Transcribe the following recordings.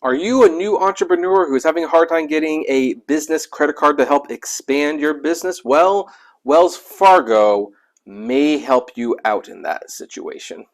Are you a new entrepreneur who is having a hard time getting a business credit card to help expand your business? Well, Wells Fargo may help you out in that situation.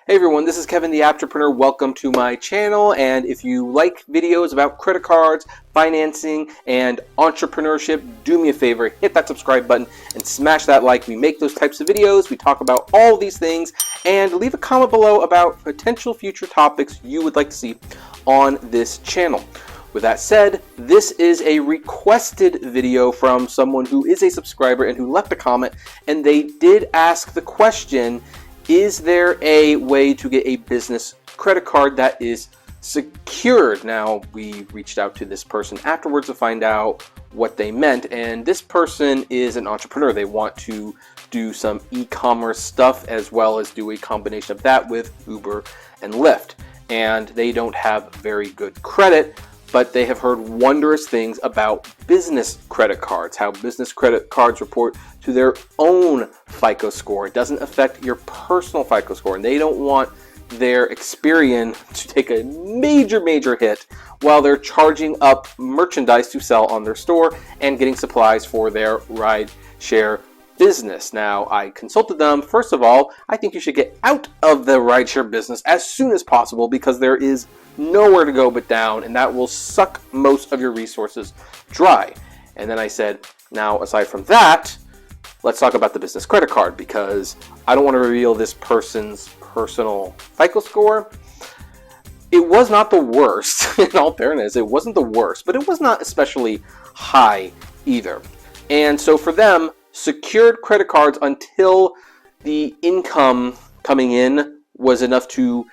Hey everyone, this is Kevin the Apptrepreneur. Welcome to my channel, and if you like videos about credit cards, financing, and entrepreneurship, do me a favor, hit that subscribe button and smash that like. We make those types of videos, we talk about all these things, and leave a comment below about potential future topics you would like to see on this channel. With that said, this is a requested video from someone who is a subscriber and who left a comment, and they did ask the question, is there a way to get a business credit card that is secured? Now, we reached out to this person afterwards to find out what they meant, and this person is an entrepreneur. They want to do some e-commerce stuff as well as do a combination of that with Uber and Lyft, and they don't have very good credit, but they have heard wondrous things about business credit cards, how business credit cards report to their own FICO score. It doesn't affect your personal FICO score, and they don't want their Experian to take a major hit while they're charging up merchandise to sell on their store and getting supplies for their ride share business. Now, I consulted them. First of all, I think you should get out of the rideshare business as soon as possible because there is nowhere to go but down, and that will suck most of your resources dry. And then I said, now aside from that, let's talk about the business credit card, because I don't want to reveal this person's personal FICO score. It was not the worst, in all fairness. It wasn't the worst, but it was not especially high either. And so for them, secured credit cards until the income coming in was enough to,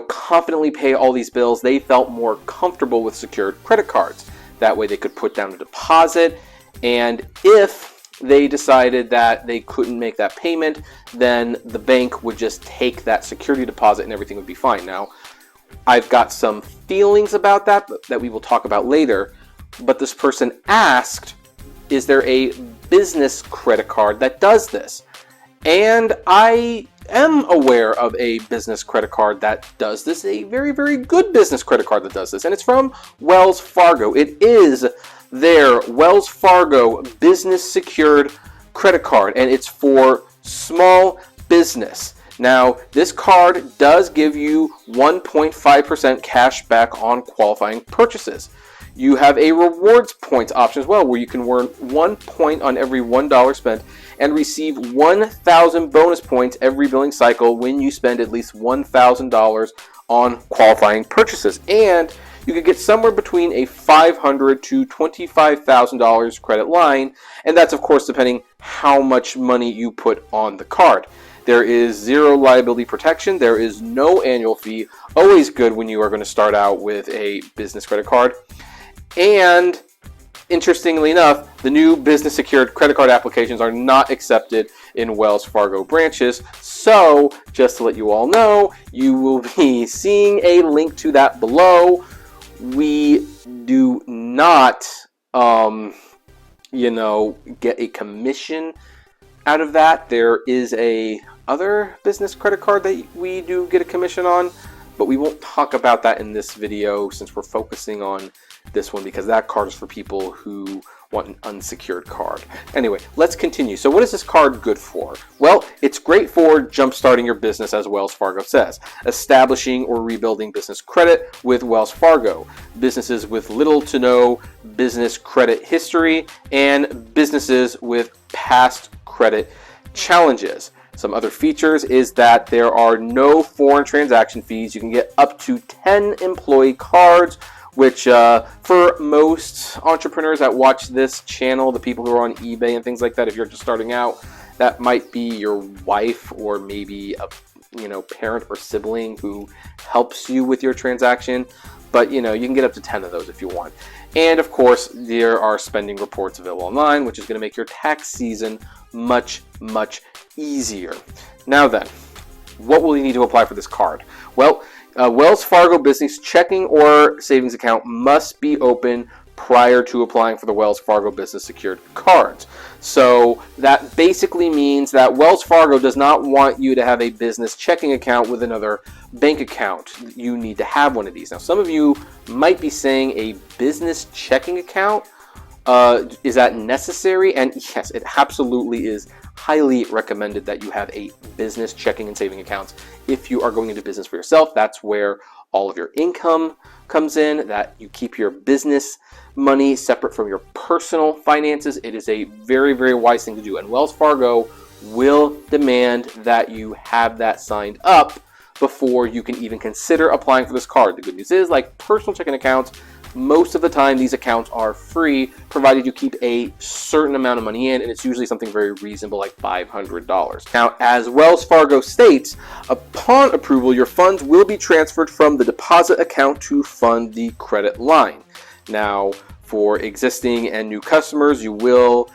confidently pay all these bills, they felt more comfortable with secured credit cards. That way they could put down a deposit, and if they decided that they couldn't make that payment, then the bank would just take that security deposit and everything would be fine. Now, I've got some feelings about that we will talk about later, but this person asked, is there a business credit card that does this? And I am aware of a business credit card that does this, a very good business credit card that does this, and it's from Wells Fargo. It is their Wells Fargo business secured credit card, and it's for small business. Now, this card does give you 1.5% cash back on qualifying purchases. You have a rewards points option as well, where you can earn 1 point on every $1 spent and receive 1,000 bonus points every billing cycle when you spend at least $1,000 on qualifying purchases. And you could get somewhere between a $500 to $25,000 credit line, and that's of course depending how much money you put on the card. There is zero liability protection. There is no annual fee. Always good when you are going to start out with a business credit card. And interestingly enough, the new business secured credit card applications are not accepted in Wells Fargo branches. So just to let you all know, you will be seeing a link to that below. We do not, get a commission out of that. There is a other business credit card that we do get a commission on, but we won't talk about that in this video since we're focusing on this one, because that card is for people who want an unsecured card. Anyway, let's continue. So what is this card good for? Well, it's great for jump-starting your business, as Wells Fargo says, establishing or rebuilding business credit with Wells Fargo, businesses with little to no business credit history, and businesses with past credit challenges. Some other features is that there are no foreign transaction fees. You can get up to 10 employee cards, which for most entrepreneurs that watch this channel, the people who are on eBay and things like that, if you're just starting out, that might be your wife or maybe a parent or sibling who helps you with your transaction. But you can get up to 10 of those if you want. And of course, there are spending reports available online, which is going to make your tax season much easier. Now then, what will you need to apply for this card? Well, Wells Fargo business checking or savings account must be open prior to applying for the Wells Fargo business secured cards. So that basically means that Wells Fargo does not want you to have a business checking account with another bank account. You need to have one of these. Now, some of you might be saying, a business checking account, is that necessary? And yes, it absolutely is highly recommended that you have a business checking and saving accounts if you are going into business for yourself. That's where all of your income comes in, that you keep your business money separate from your personal finances. It is a very, very wise thing to do. And Wells Fargo will demand that you have that signed up before you can even consider applying for this card. The good news is, like personal checking accounts, most of the time these accounts are free, provided you keep a certain amount of money in, and it's usually something very reasonable like $500. Now, as Wells Fargo states, upon approval, your funds will be transferred from the deposit account to fund the credit line. Now, for existing and new customers, you will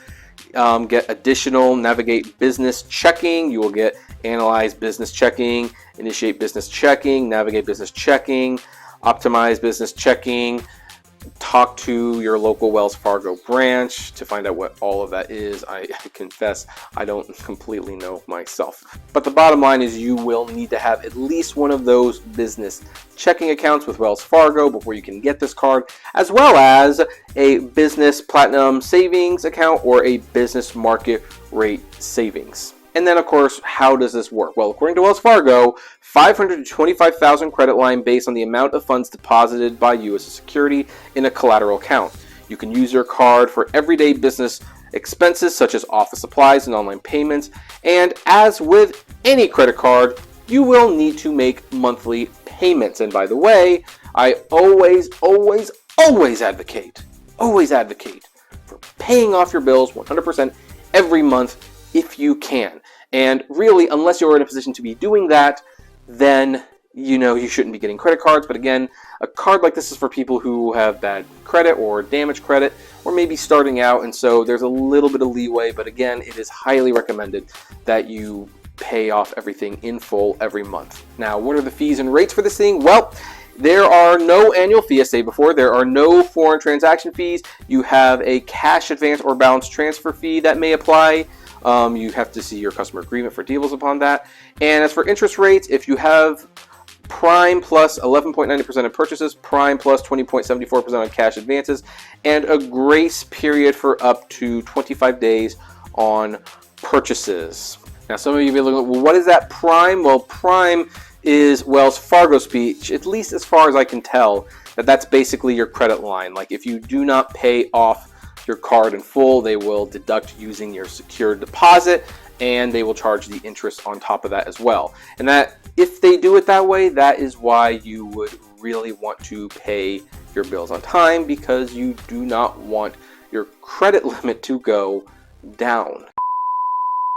get additional Navigate Business Checking. You will get Analyze Business Checking, Initiate Business Checking, Navigate Business Checking, Optimize Business Checking. Talk to your local Wells Fargo branch to find out what all of that is. I confess I don't completely know myself. But the bottom line is you will need to have at least one of those business checking accounts with Wells Fargo before you can get this card, as well as a business platinum savings account or a business market rate savings. And then, of course, how does this work? Well, according to Wells Fargo, $525,000 credit line based on the amount of funds deposited by you as a security in a collateral account. You can use your card for everyday business expenses such as office supplies and online payments. And as with any credit card, you will need to make monthly payments. And by the way, I always advocate for paying off your bills 100% every month if you can. And really, unless you're in a position to be doing that, then you shouldn't be getting credit cards. But again, a card like this is for people who have bad credit or damaged credit, or maybe starting out, and so there's a little bit of leeway. But again, it is highly recommended that you pay off everything in full every month. Now, what are the fees and rates for this thing? Well, there are no annual fees, as stated before. There are no foreign transaction fees. You have a cash advance or balance transfer fee that may apply. You have to see your customer agreement for details upon that. And as for interest rates, if you have Prime plus 11.90% of purchases, Prime plus 20.74% on cash advances, and a grace period for up to 25 days on purchases. Now, some of you may be looking, well, what is that Prime? Well, Prime is Wells Fargo speech, at least as far as I can tell, that's basically your credit line. Like, if you do not pay off your card in full, they will deduct using your secured deposit, and they will charge the interest on top of that as well. And that, if they do it that way, that is why you would really want to pay your bills on time, because you do not want your credit limit to go down.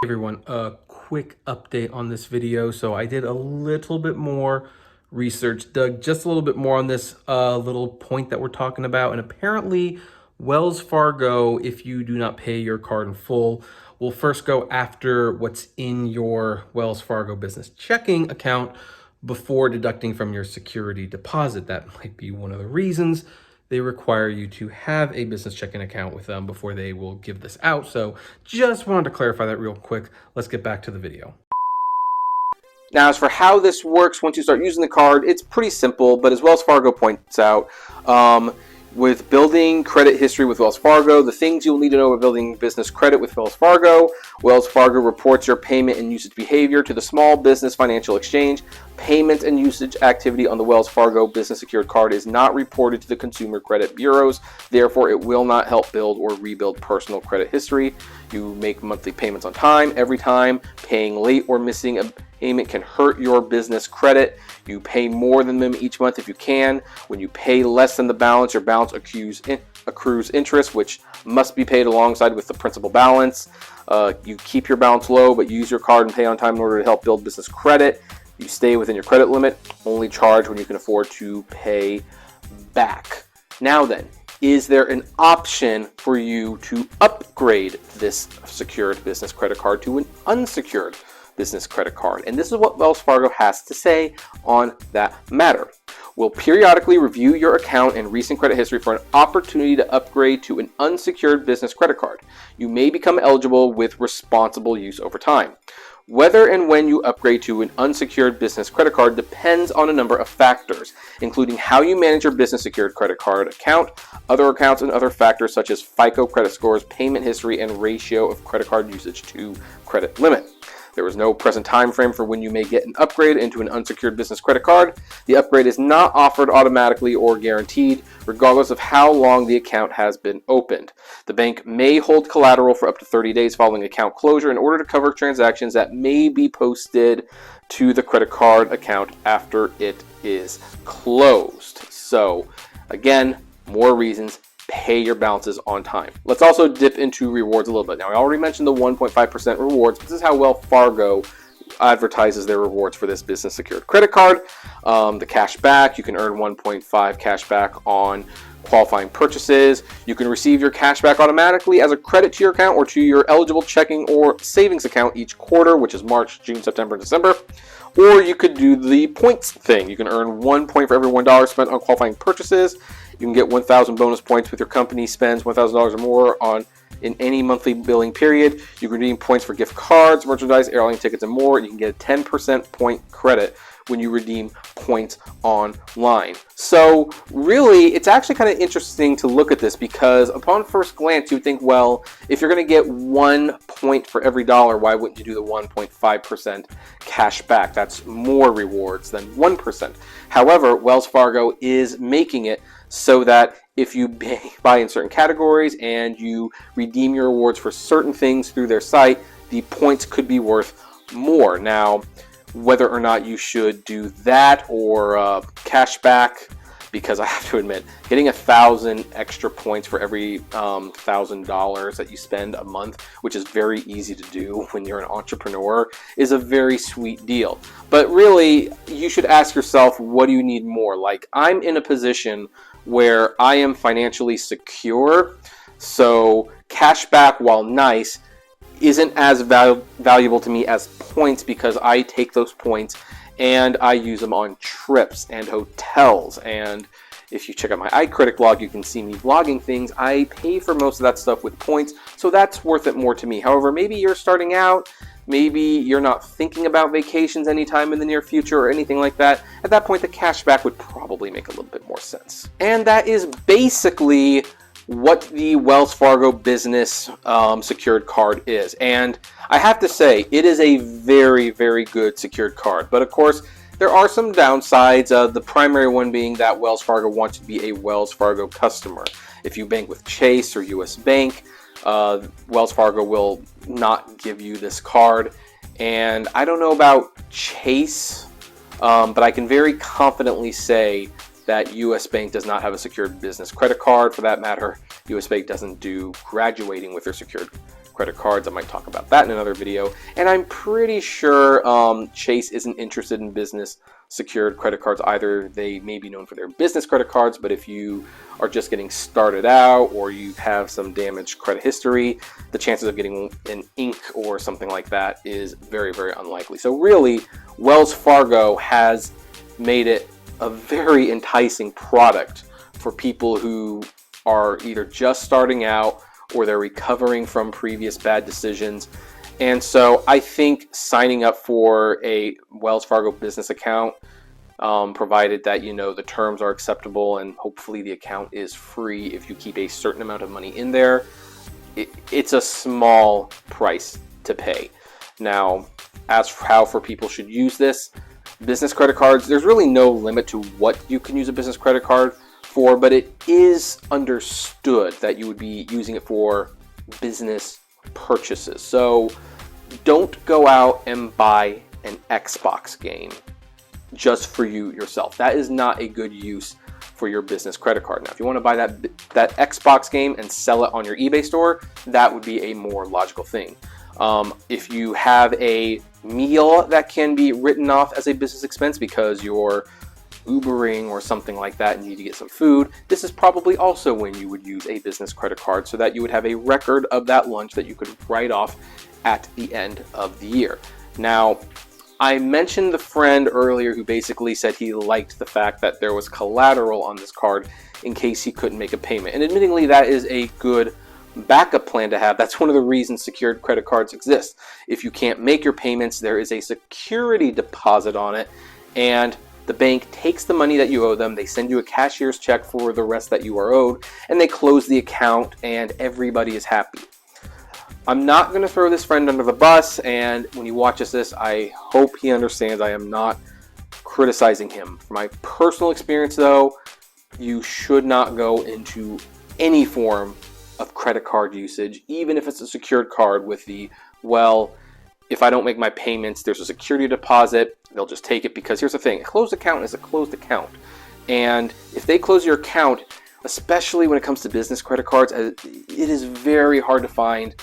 Hey everyone, a quick update on this video. So I did a little bit more research, dug just a little bit more on this little point that we're talking about, and apparently Wells Fargo, if you do not pay your card in full, will first go after what's in your Wells Fargo business checking account before deducting from your security deposit. That might be one of the reasons they require you to have a business checking account with them before they will give this out. So just wanted to clarify that real quick. Let's get back to the video. Now, as for how this works once you start using the card, it's pretty simple, but as Wells Fargo points out, with building credit history with Wells Fargo, the things you'll need to know about building business credit with Wells Fargo reports your payment and usage behavior to the Small Business Financial Exchange. Payment and usage activity on the Wells Fargo business secured card is not reported to the consumer credit bureaus. Therefore, it will not help build or rebuild personal credit history. You make monthly payments on time. Every time paying late or missing a payment can hurt your business credit. You pay more than them each month if you can. When you pay less than the balance, your balance accrues interest, which must be paid alongside with the principal balance. You keep your balance low, but use your card and pay on time in order to help build business credit. You stay within your credit limit, only charge when you can afford to pay back. Now then, is there an option for you to upgrade this secured business credit card to an unsecured business credit card? And this is what Wells Fargo has to say on that matter. will periodically review your account and recent credit history for an opportunity to upgrade to an unsecured business credit card. You may become eligible with responsible use over time. Whether and when you upgrade to an unsecured business credit card depends on a number of factors, including how you manage your business secured credit card account, other accounts, and other factors such as FICO credit scores, payment history, and ratio of credit card usage to credit limit. There is no present time frame for when you may get an upgrade into an unsecured business credit card. The upgrade is not offered automatically or guaranteed, regardless of how long the account has been opened. The bank may hold collateral for up to 30 days following account closure in order to cover transactions that may be posted to the credit card account after it is closed. So, again, more reasons. Pay your balances on time. Let's also dip into rewards a little bit. Now, I already mentioned the 1.5% rewards. This is how Wells Fargo advertises their rewards for this business secured credit card. The cash back, you can earn 1.5 cash back on qualifying purchases. You can receive your cash back automatically as a credit to your account or to your eligible checking or savings account each quarter, which is March, June, September, and December. Or you could do the points thing. You can earn 1 point for every $1 spent on qualifying purchases. You can get 1,000 bonus points with your company spends $1,000 or more in any monthly billing period. You can redeem points for gift cards, merchandise, airline tickets, and more. You can get a 10% point credit when you redeem points online. So really, it's actually kind of interesting to look at this because upon first glance, you think, well, if you're going to get 1 point for every dollar, why wouldn't you do the 1.5% cash back? That's more rewards than 1%. However, Wells Fargo is making it so that if you buy in certain categories and you redeem your rewards for certain things through their site, the points could be worth more. Now, whether or not you should do that or cash back, because I have to admit, getting 1,000 extra points for every $1,000 that you spend a month, which is very easy to do when you're an entrepreneur, is a very sweet deal. But really, you should ask yourself, what do you need more? Like, I'm in a position where I am financially secure, so cash back, while nice, isn't as valuable to me as points because I take those points and I use them on trips and hotels. And if you check out my iCredit blog, you can see me vlogging things. I pay for most of that stuff with points, so that's worth it more to me. However, maybe you're starting out, maybe you're not thinking about vacations anytime in the near future or anything like that. At that point, the cash back would probably make a little bit more sense. And that is basically what the Wells Fargo business secured card is. And I have to say, it is a very, very good secured card. But of course, there are some downsides, the primary one being that Wells Fargo wants you to be a Wells Fargo customer. If you bank with Chase or US Bank, Wells Fargo will not give you this card. And I don't know about Chase, but I can very confidently say that US Bank does not have a secured business credit card. For that matter, US Bank doesn't do graduating with their secured credit cards. I might talk about that in another video. And I'm pretty sure Chase isn't interested in business secured credit cards either. They may be known for their business credit cards, but if you are just getting started out or you have some damaged credit history, the chances of getting an Inc. or something like that is very, very unlikely. So really, Wells Fargo has made it a very enticing product for people who are either just starting out or they're recovering from previous bad decisions. And so I think signing up for a Wells Fargo business account, provided that you know the terms are acceptable and hopefully the account is free if you keep a certain amount of money in there, it's a small price to pay. Now, as for how people should use this, business credit cards, there's really no limit to what you can use a business credit card for, but it is understood that you would be using it for business purchases. So don't go out and buy an Xbox game just for you yourself. That is not a good use for your business credit card. Now, if you want to buy that Xbox game and sell it on your eBay store, that would be a more logical thing. If you have a meal that can be written off as a business expense because you're Ubering or something like that and you need to get some food, this is probably also when you would use a business credit card so that you would have a record of that lunch that you could write off at the end of the year. Now, I mentioned the friend earlier who basically said he liked the fact that there was collateral on this card in case he couldn't make a payment. And admittingly, that is a good backup plan to have. That's one of the reasons secured credit cards exist. If you can't make your payments, there is a security deposit on it, and the bank takes the money that you owe them, they send you a cashier's check for the rest that you are owed, and they close the account, and everybody is happy. I'm not going to throw this friend under the bus, and when he watches this, I hope he understands I am not criticizing him. From my personal experience, though, you should not go into any form of credit card usage, even if it's a secured card with the, well, if I don't make my payments, there's a security deposit, they'll just take it. Because here's the thing, a closed account is a closed account. And if they close your account, especially when it comes to business credit cards, it is very hard to find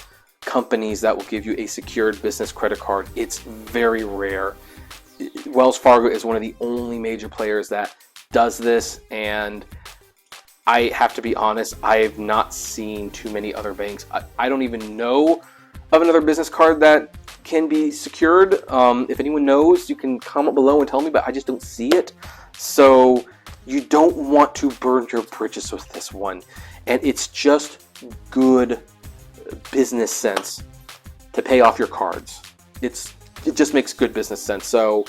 companies that will give you a secured business credit card. It's very rare. Wells Fargo is one of the only major players that does this, and I have to be honest, I have not seen too many other banks. I don't even know of another business card that can be secured. If anyone knows, you can comment below and tell me, but I just don't see it. So you don't want to burn your bridges with this one. And it's just good business sense to pay off your cards. It just makes good business sense. So,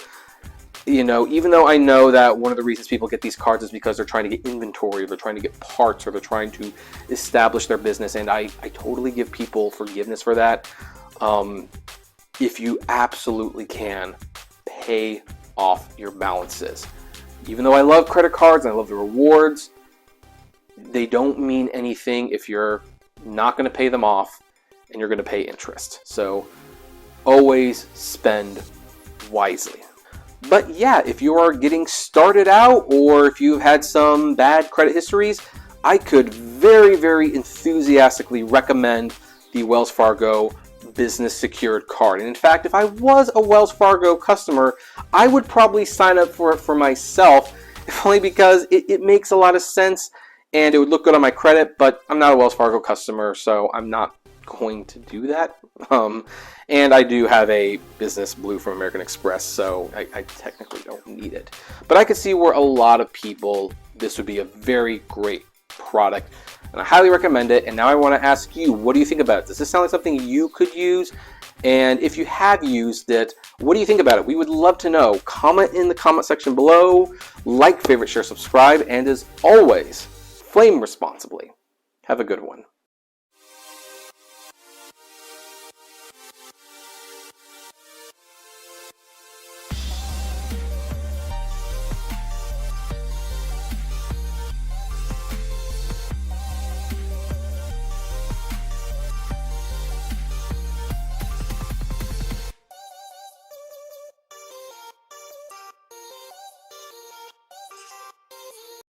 you know, even though I know that one of the reasons people get these cards is because they're trying to get inventory, or they're trying to get parts, or they're trying to establish their business, and I totally give people forgiveness for that. If you absolutely can, pay off your balances. Even though I love credit cards and I love the rewards, they don't mean anything if you're not going to pay them off and you're going to pay interest. So always spend wisely. But yeah, if you are getting started out, or if you've had some bad credit histories, I could very, very enthusiastically recommend the Wells Fargo business secured card. And in fact, if I was a Wells Fargo customer, I would probably sign up for it for myself, if only because it makes a lot of sense and it would look good on my credit. But I'm not a Wells Fargo customer, so I'm not going to do that. And I do have a business blue from American Express, so I technically don't need it. But I could see where a lot of people, this would be a very great product, and I highly recommend it. And now I want to ask you, what do you think about it? Does this sound like something you could use? And if you have used it, what do you think about it? We would love to know. Comment in the comment section below, like, favorite, share, subscribe, and as always, flame responsibly. Have a good one.